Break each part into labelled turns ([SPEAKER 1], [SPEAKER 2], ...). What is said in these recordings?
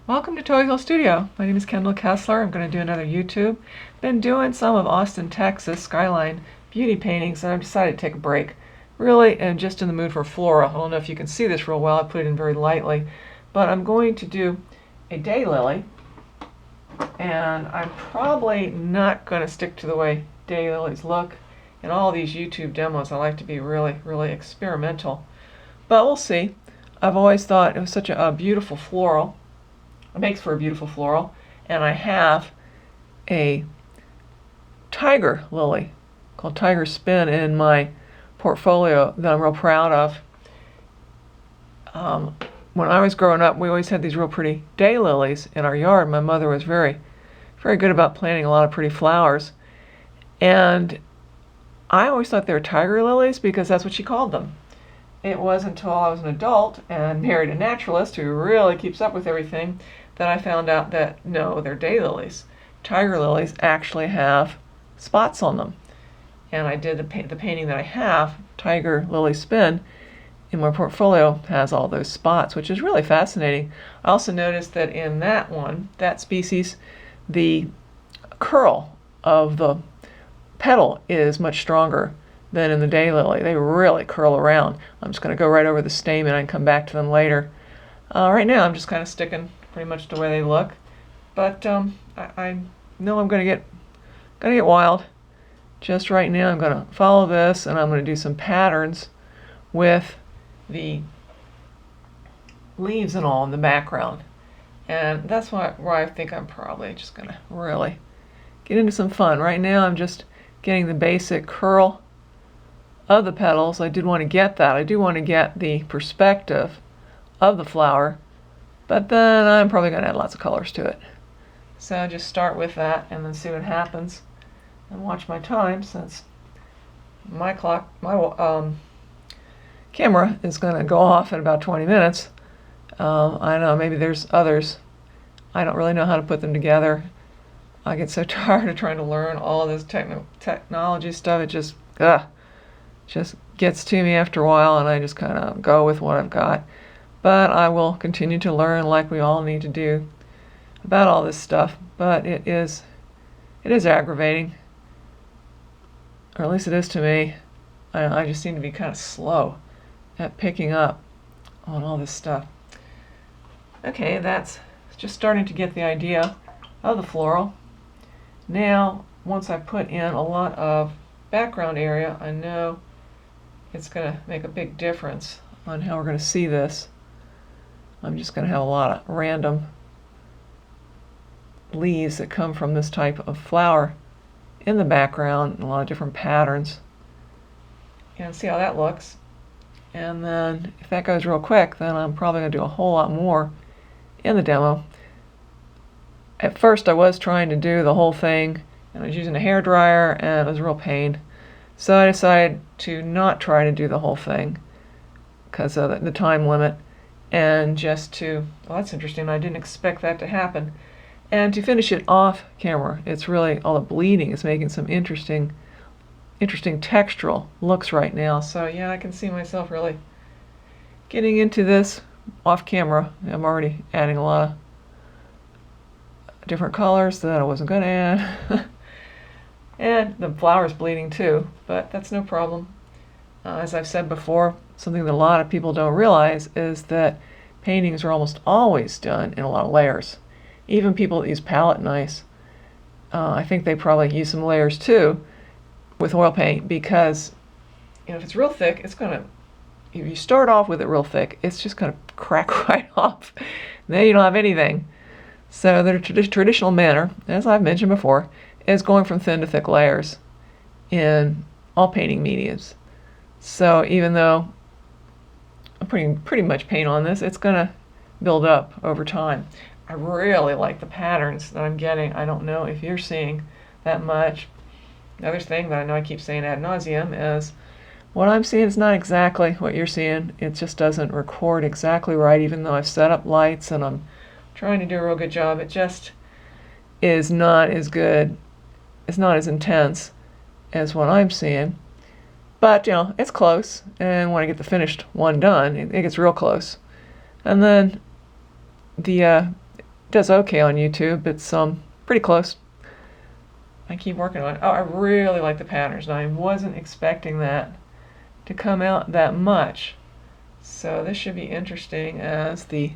[SPEAKER 1] Welcome to Toy Hill Studio. My name is Kendall Kessler. I'm going to do another YouTube. Been doing some of Austin, Texas skyline beauty paintings, and I've decided to take a break. Really am just in the mood for floral. I don't know if you can see this real well. I put it in very lightly. But I'm going to do a daylily, and I'm probably not going to stick to the way daylilies look. In all these YouTube demos, I like to be really experimental. But we'll see. I've always thought it was such a beautiful floral. It makes for a beautiful floral, and I have a tiger lily called Tiger Spin in my portfolio that I'm real proud of. When I was growing up, we always had these real pretty daylilies in our yard. My mother was very good about planting a lot of pretty flowers, and I always thought they were tiger lilies because that's what she called them. It wasn't until I was an adult and married a naturalist who really keeps up with everything that I found out that no, they're daylilies. Tiger lilies actually have spots on them. And I did the painting that I have, Tiger Lily Spin, in my portfolio has all those spots, which is really fascinating. I also noticed that in that one, that species, the curl of the petal is much stronger than in the daylily. They really curl around. I'm just going to go right over the stamen and come back to them later. Right now I'm just kind of sticking pretty much the way they look, but I know I'm going to get wild. Just right now I'm going to follow this, and I'm going to do some patterns with the leaves and all in the background, and that's where I think I'm probably just going to really get into some fun. Right now I'm just getting the basic curl of the petals. I did want to get that. I do want to get the perspective of the flower, but then I'm probably going to add lots of colors to it. So just start with that and then see what happens, and watch my time, since my camera is going to go off in about 20 minutes. I know maybe there's others. I don't really know how to put them together. I get so tired of trying to learn all this technology stuff. It just gets to me after a while, and I just kind of go with what I've got. But I will continue to learn, like we all need to do, about all this stuff. But it is aggravating, or at least it is to me. I just seem to be kind of slow at picking up on all this stuff. Okay, that's just starting to get the idea of the floral. Now, once I put in a lot of background area, I know it's going to make a big difference on how we're going to see this. I'm just going to have a lot of random leaves that come from this type of flower in the background, and a lot of different patterns. And see how that looks. And then if that goes real quick, then I'm probably going to do a whole lot more in the demo. At first I was trying to do the whole thing, and I was using a hairdryer, and it was a real pain. So I decided to not try to do the whole thing because of the time limit, and just to, well, that's interesting, I didn't expect that to happen, and to finish it off camera. It's really, all the bleeding is making some interesting textural looks right now. So yeah, I can see myself really getting into this off camera. I'm already adding a lot of different colors that I wasn't going to add. And the flower's bleeding too, but that's no problem. As I've said before, something that a lot of people don't realize is that paintings are almost always done in a lot of layers. Even people that use palette knives, I think they probably use some layers too with oil paint, because if it's real thick, it's going to, if you start off with it real thick, it's just going to crack right off. Then you don't have anything. So the traditional manner, as I've mentioned before, is going from thin to thick layers in all painting mediums. So even though I'm putting pretty much paint on this, it's going to build up over time. I really like the patterns that I'm getting. I don't know if you're seeing that much. The other thing that I know I keep saying ad nauseum is what I'm seeing is not exactly what you're seeing. It just doesn't record exactly right, even though I've set up lights and I'm trying to do a real good job. It just is not as good. It's not as intense as what I'm seeing. But, it's close. And when I get the finished one done, it gets real close. And then the does okay on YouTube. It's pretty close. I keep working on it. Oh, I really like the patterns, and I wasn't expecting that to come out that much. So this should be interesting as the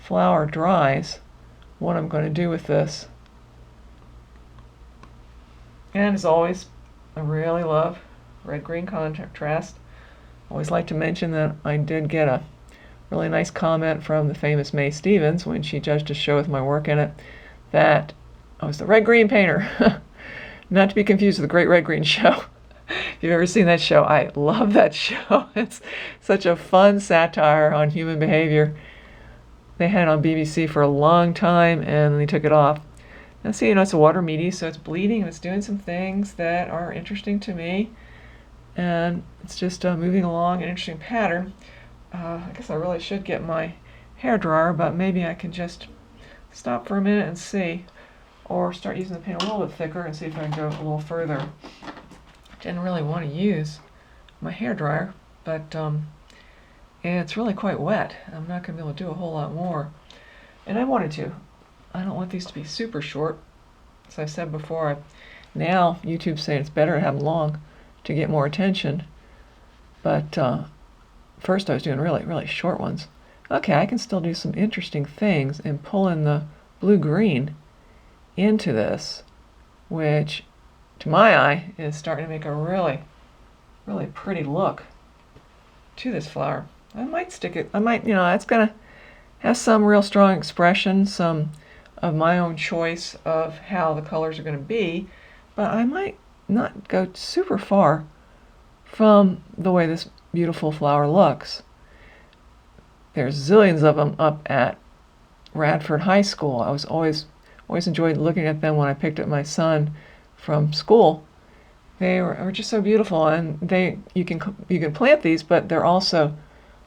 [SPEAKER 1] flower dries, what I'm going to do with this. And as always, I really love red-green contrast. Always like to mention that I did get a really nice comment from the famous Mae Stevens when she judged a show with my work in it, that I was the red-green painter. Not to be confused with the Great Red Green Show. If you've ever seen that show, I love that show. It's such a fun satire on human behavior. They had it on BBC for a long time, and they took it off. Now see, it's a water media, so it's bleeding, and it's doing some things that are interesting to me. And it's just moving along an interesting pattern. I guess I really should get my hairdryer, but maybe I can just stop for a minute and see, or start using the paint a little bit thicker and see if I can go a little further. Didn't really want to use my hairdryer, but it's really quite wet. I'm not going to be able to do a whole lot more. And I wanted to. I don't want these to be super short. As I said before, now YouTube's saying it's better to have them long to get more attention. But first I was doing really, really short ones. Okay, I can still do some interesting things and pull in the blue-green into this, which to my eye is starting to make a really, really pretty look to this flower. I might stick it, it's going to have some real strong expression, some of my own choice of how the colors are going to be, but I might not go super far from the way this beautiful flower looks. There's zillions of them up at Radford High School. I was always enjoyed looking at them when I picked up my son from school. They were just so beautiful, and you can plant these, but they're also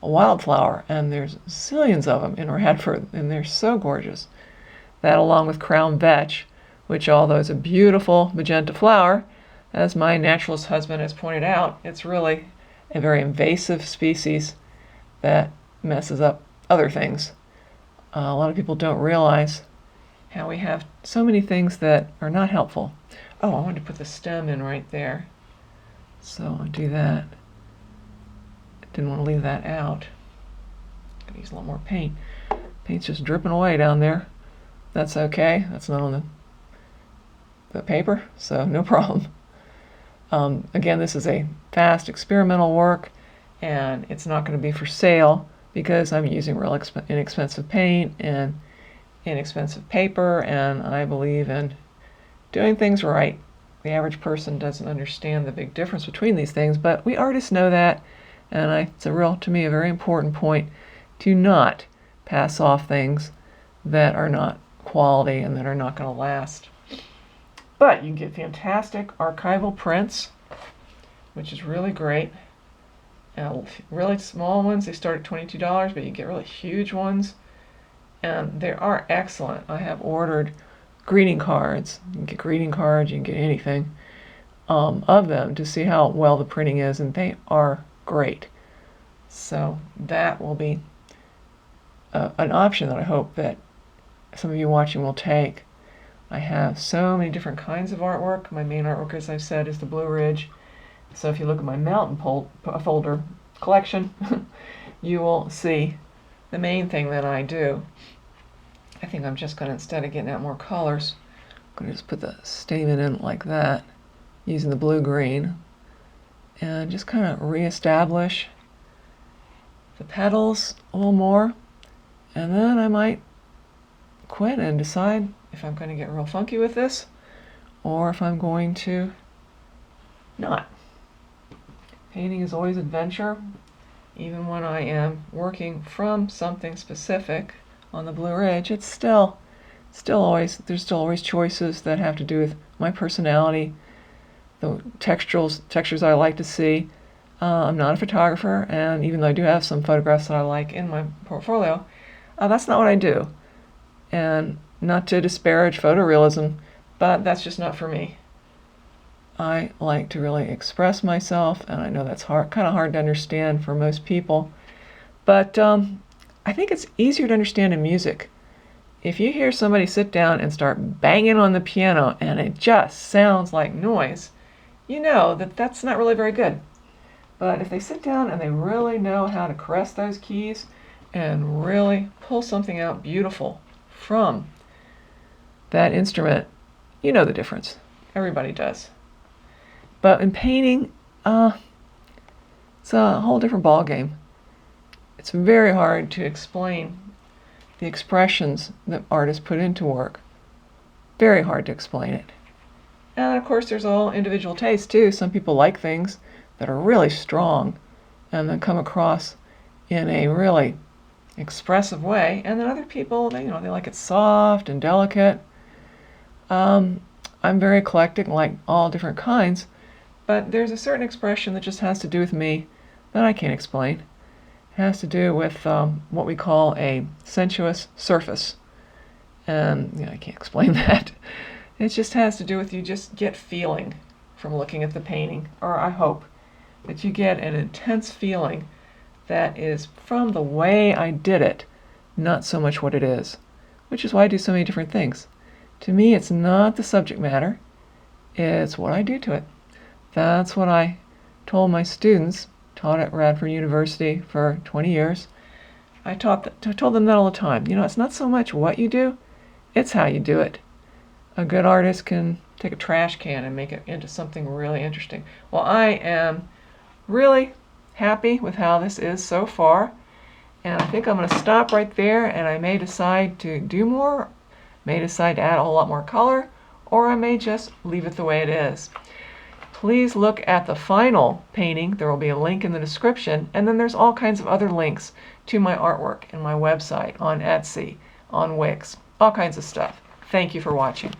[SPEAKER 1] a wildflower, and there's zillions of them in Radford, and they're so gorgeous. That, along with crown vetch, which, although it's a beautiful magenta flower, as my naturalist husband has pointed out, it's really a very invasive species that messes up other things. A lot of people don't realize how we have so many things that are not helpful. Oh, I wanted to put the stem in right there. So I'll do that. Didn't want to leave that out. Could use a lot more paint. Paint's just dripping away down there. That's okay. That's not on the paper, so no problem. Again, this is a fast experimental work, and it's not going to be for sale because I'm using real inexpensive paint and inexpensive paper, and I believe in doing things right. The average person doesn't understand the big difference between these things, but we artists know that, and it's to me, a very important point to not pass off things that are not quality and that are not going to last. But you can get fantastic archival prints, which is really great. Really small ones, they start at $22, but you get really huge ones, and they are excellent. I have ordered greeting cards. You can get greeting cards, you can get anything of them to see how well the printing is, and they are great. So that will be an option that I hope that some of you watching will take. I have so many different kinds of artwork. My main artwork, as I've said, is the Blue Ridge. So if you look at my mountain folder collection, you will see the main thing that I do. I think I'm just going to, instead of getting out more colors, I'm going to just put the stamen in like that, using the blue-green, and just kind of reestablish the petals a little more. And then I might quit and decide if I'm going to get real funky with this, or if I'm going to not. Painting is always adventure, even when I am working from something specific on the Blue Ridge. It's still always, there's still always choices that have to do with my personality, the textures I like to see. I'm not a photographer, and even though I do have some photographs that I like in my portfolio, that's not what I do. And not to disparage photorealism, but that's just not for me. I like to really express myself, and I know that's kind of hard to understand for most people, but I think it's easier to understand in music. if you hear somebody sit down and start banging on the piano and it just sounds like noise, you know that that's not really very good. But if they sit down and they really know how to caress those keys and really pull something out beautiful from that instrument, you know the difference. Everybody does. But in painting, it's a whole different ball game. It's very hard to explain the expressions that artists put into work. Very hard to explain it. And of course there's all individual taste too. Some people like things that are really strong and then come across in a really expressive way, and then other people, they like it soft and delicate. I'm very eclectic, like all different kinds, but there's a certain expression that just has to do with me that I can't explain. It has to do with what we call a sensuous surface, and I can't explain that. It just has to do with you just get feeling from looking at the painting, or I hope that you get an intense feeling that is from the way I did it, not so much what it is, which is why I do so many different things. To me, it's not the subject matter, it's what I do to it. That's what I told my students, taught at Radford University for 20 years. I told them that all the time. It's not so much what you do, it's how you do it. A good artist can take a trash can and make it into something really interesting. Well, I am really happy with how this is so far, and I think I'm going to stop right there, and I may decide to do more, may decide to add a whole lot more color, or I may just leave it the way it is. Please look at the final painting. There will be a link in the description, and then there's all kinds of other links to my artwork and my website, on Etsy, on Wix, all kinds of stuff. Thank you for watching.